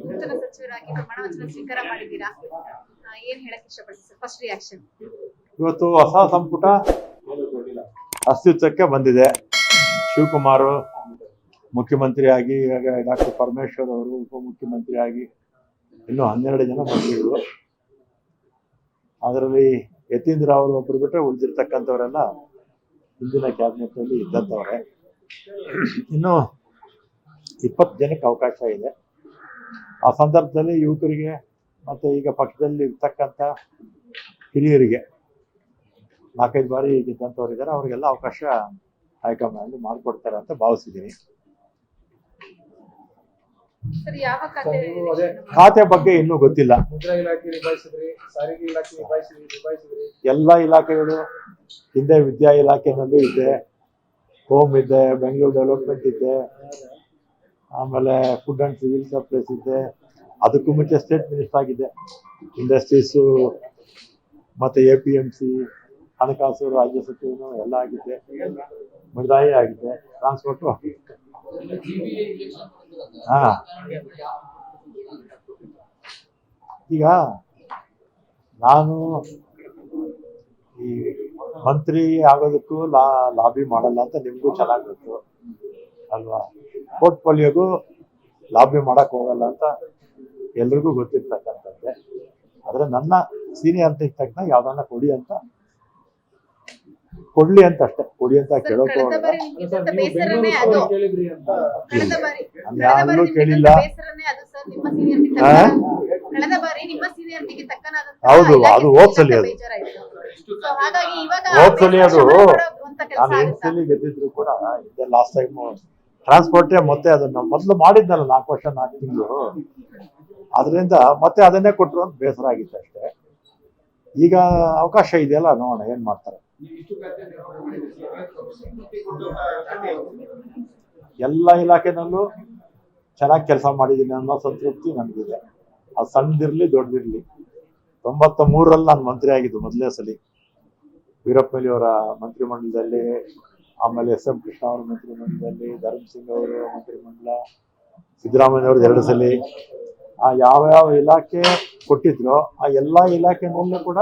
ನೂತನ ಸಚಿವರಾಗಿ ಪ್ರಮಾಣ ವಚನ ಸ್ವೀಕಾರ ಮಾಡಿದ್ದೀರಾ. ಏನ್ ಹೇಳಕ್ ಇಷ್ಟಪಡ್ತೀವಿ ಸರ್? First reaction. ಇವತ್ತು ಹೊಸ ಸಂಪುಟ ಅಸ್ತಿತ್ವಕ್ಕೆ ಬಂದಿದೆ. ಶಿವಕುಮಾರ್ ಮುಖ್ಯಮಂತ್ರಿಯಾಗಿ, ಈಗ ಡಾಕ್ಟರ್ ಪರಮೇಶ್ವರ್ ಅವರು ಉಪಮುಖ್ಯಮಂತ್ರಿಯಾಗಿ, ಇನ್ನು 12 ಜನ ಮಂತ್ರಿಗಳು. ಅದರಲ್ಲಿ ಯತೀಂದ್ರ ಅವರು ಒಬ್ಬರು ಬಿಟ್ಟರೆ ಉಳಿದಿರ್ತಕ್ಕಂಥವರೆಲ್ಲ ಹಿಂದಿನ ಕ್ಯಾಬಿನೆಟ್ನಲ್ಲಿ ಇದ್ದಂಥವ್ರೆ. ಇನ್ನು 20 ಜನಕ್ಕೆ ಅವಕಾಶ ಇದೆ. ಆ ಸಂದರ್ಭದಲ್ಲಿ ಯುವಕರಿಗೆ ಮತ್ತು ಈಗ ಪಕ್ಷದಲ್ಲಿ ಇರ್ತಕ್ಕಂಥ ಹಿರಿಯರಿಗೆ 4-5 ಬಾರಿ ಗೆದ್ದಂಥವ್ರಿದ್ದಾರೆ, ಅವರಿಗೆಲ್ಲ ಅವಕಾಶ ಹೈಕಮಾಂಡ್ ಮಾಡಿಕೊಡ್ತಾರೆ ಅಂತ ಭಾವಿಸಿದ್ದೀನಿ. ಖಾತೆ ಬಗ್ಗೆ ಇನ್ನೂ ಗೊತ್ತಿಲ್ಲ. ಎಲ್ಲ ಇಲಾಖೆಗಳು ಹಿಂದೆ ವಿದ್ಯಾ ಇಲಾಖೆನಲ್ಲೂ ಇದೆ, ಹೋಮ್ ಇದೆ, ಬೆಂಗಳೂರು ಡೆವಲಪ್ಮೆಂಟ್ ಇದೆ, ಆಮೇಲೆ ಫುಡ್ ಆ್ಯಂಡ್ ಸಿವಿಲ್ ಸಪ್ಲೈಸ್ ಇದೆ. ಅದಕ್ಕೂ ಮುಂಚೆ ಸ್ಟೇಟ್ ಮಿನಿಸ್ಟರ್ ಆಗಿದೆ. ಇಂಡಸ್ಟ್ರೀಸು ಮತ್ತು APMC, ಹಣಕಾಸು ರಾಜ್ಯ ಸಚಿವನು ಎಲ್ಲ ಆಗಿದೆ, ಮುಜರಾಯಿ ಆಗಿದೆ, ಟ್ರಾನ್ಸ್ಪೋರ್ಟು ಆಗಿದೆ. ಹಾಂ, ಈಗ ನಾನು ಈ ಮಂತ್ರಿ ಆಗೋದಕ್ಕೂ ಲಾಬಿ ಮಾಡಲ್ಲ ಅಂತ ನಿಮಗೂ ಚೆನ್ನಾಗಿ ಗೊತ್ತು ಅಲ್ವಾ. ಪೋರ್ಟ್ಫೋಲಿಯೋಗೂ ಲಾಬಿ ಮಾಡಕ್ ಹೋಗಲ್ಲ ಅಂತ ಎಲ್ರಿಗೂ ಗೊತ್ತಿರ್ತಕ್ಕಂಥದ್ದೇ. ಆದರೆ ನನ್ನ ಸೀನಿಯಾರಿಟಿಗೆ ತಕ್ಕ ಯಾವ್ದನ್ನ ಕೊಡಿ ಅಂತ ಕೊಡ್ಲಿ ಅಂತ ಅಷ್ಟೇ, ಕೊಡಿ ಅಂತ ಕೇಳೋಕೆ ಯಾರಲ್ಲೂ ಕೇಳಿಲ್ಲ. ಹೌದು, ಅದು ಹೋದ್ಸಲಿ, ಅದು ಹೋದ್ಸಲಿ, ಅದು ನಾನು ಏನ್ಸಲಿ ಗೆದ್ದಿದ್ರು ಕೂಡ ಇದೆ. ಲಾಸ್ಟ್ ಟೈಮ್ ಟ್ರಾನ್ಸ್ಪೋರ್ಟೇ ಮತ್ತೆ ಅದನ್ನ ಮೊದಲು ಮಾಡಿದ್ನಲ್ಲ 4 ವರ್ಷ 4 ತಿಂಗಳು, ಅದರಿಂದ ಮತ್ತೆ ಅದನ್ನೇ ಕೊಟ್ಟರು ಅಂತ ಬೇಸರ ಆಗಿತ್ತು ಅಷ್ಟೇ. ಈಗ ಅವಕಾಶ ಇದೆಯಲ್ಲ, ನೋಡೋಣ ಏನ್ ಮಾಡ್ತಾರೆ. ಎಲ್ಲ ಇಲಾಖೆನಲ್ಲೂ ಚೆನ್ನಾಗಿ ಕೆಲಸ ಮಾಡಿದ್ದೀನಿ ಅನ್ನೋ ಸಂತೃಪ್ತಿ ನನಗಿದೆ. ಅದು ಸಣ್ಣದಿರ್ಲಿ ದೊಡ್ಡದಿರ್ಲಿ. 93ರಲ್ಲಿ ನಾನು ಮಂತ್ರಿ ಆಗಿದ್ದು ಮೊದಲನೇ ಸಲ, ವೀರಪ್ಪ ಮೊಯ್ಲಿ ಅವರ ಮಂತ್ರಿಮಂಡಲದಲ್ಲಿ, ಆಮೇಲೆ SM ಕೃಷ್ಣ ಅವರ ಮಂತ್ರಿಮಂಡಲದಲ್ಲಿ, ಧರ್ಮಸಿಂಗ್ ಅವರ ಮಂತ್ರಿಮಂಡಲ, ಸಿದ್ದರಾಮಯ್ಯ ಅವ್ರದ್ದು 2 ಸಲ. ಆ ಯಾವ ಇಲಾಖೆ ಕೊಟ್ಟಿದ್ರು ಆ ಎಲ್ಲ ಇಲಾಖೆನಲ್ಲೂ ಕೂಡ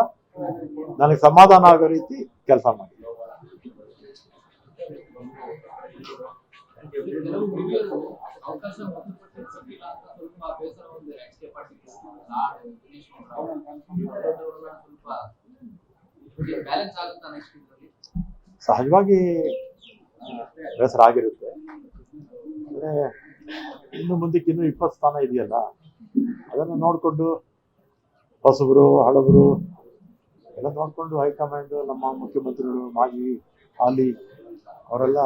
ನನಗೆ ಸಮಾಧಾನ ಆಗೋ ರೀತಿ ಕೆಲಸ ಮಾಡಿ. ಸಹಜವಾಗಿ ಬೇಸರ ಆಗಿರುತ್ತೆ. ಅಂದರೆ ಇನ್ನು ಮುಂದಕ್ಕೆ ಇನ್ನೂ 20 ಸ್ಥಾನ ಇದೆಯಲ್ಲ, ಅದನ್ನು ನೋಡಿಕೊಂಡು ಹೊಸಬರು ಹಳಬರು ಎಲ್ಲ ನೋಡಿಕೊಂಡು ಹೈಕಮಾಂಡ್, ನಮ್ಮ ಮುಖ್ಯಮಂತ್ರಿಗಳು, ಮಾಜಿ ಹಾಲಿ ಅವರೆಲ್ಲ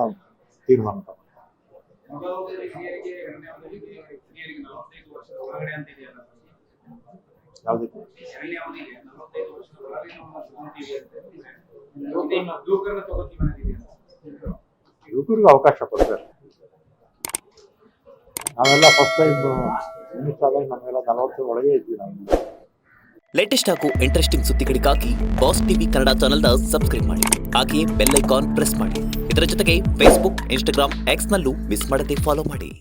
ತೀರ್ಮಾನ ತಗೊಂಡು. ಯಾವುದಕ್ಕೆ ಯುವಕರಿಗೂ ಅವಕಾಶ ಕೊಡ್ತಾರೆ. ನಾವೆಲ್ಲ ಫಸ್ಟ್ ಟೈಮ್ ಮಿನಿಸ್ಟರ್ ಆದಾಗ ನಮಗೆಲ್ಲ 40 ಒಳಗೆ ಇದ್ವಿ ನಾವು. ಲೇಟೆಸ್ಟ್ ಹಾಗೂ ಇಂಟ್ರೆಸ್ಟಿಂಗ್ ಸುದ್ದಿಗಳಿಗಾಗಿ ಬಾಸ್ ಟಿವಿ ಕನ್ನಡ ಚಾನೆಲ್ನ ಸಬ್ಸ್ಕ್ರೈಬ್ ಮಾಡಿ, ಹಾಗೆಯೇ ಬೆಲ್ ಐಕಾನ್ ಪ್ರೆಸ್ ಮಾಡಿ. ಇದರ ಜೊತೆಗೆ ಫೇಸ್ಬುಕ್, ಇನ್ಸ್ಟಾಗ್ರಾಮ್, X ನಲ್ಲೂ ಮಿಸ್ ಮಾಡದೆ ಫಾಲೋ ಮಾಡಿ.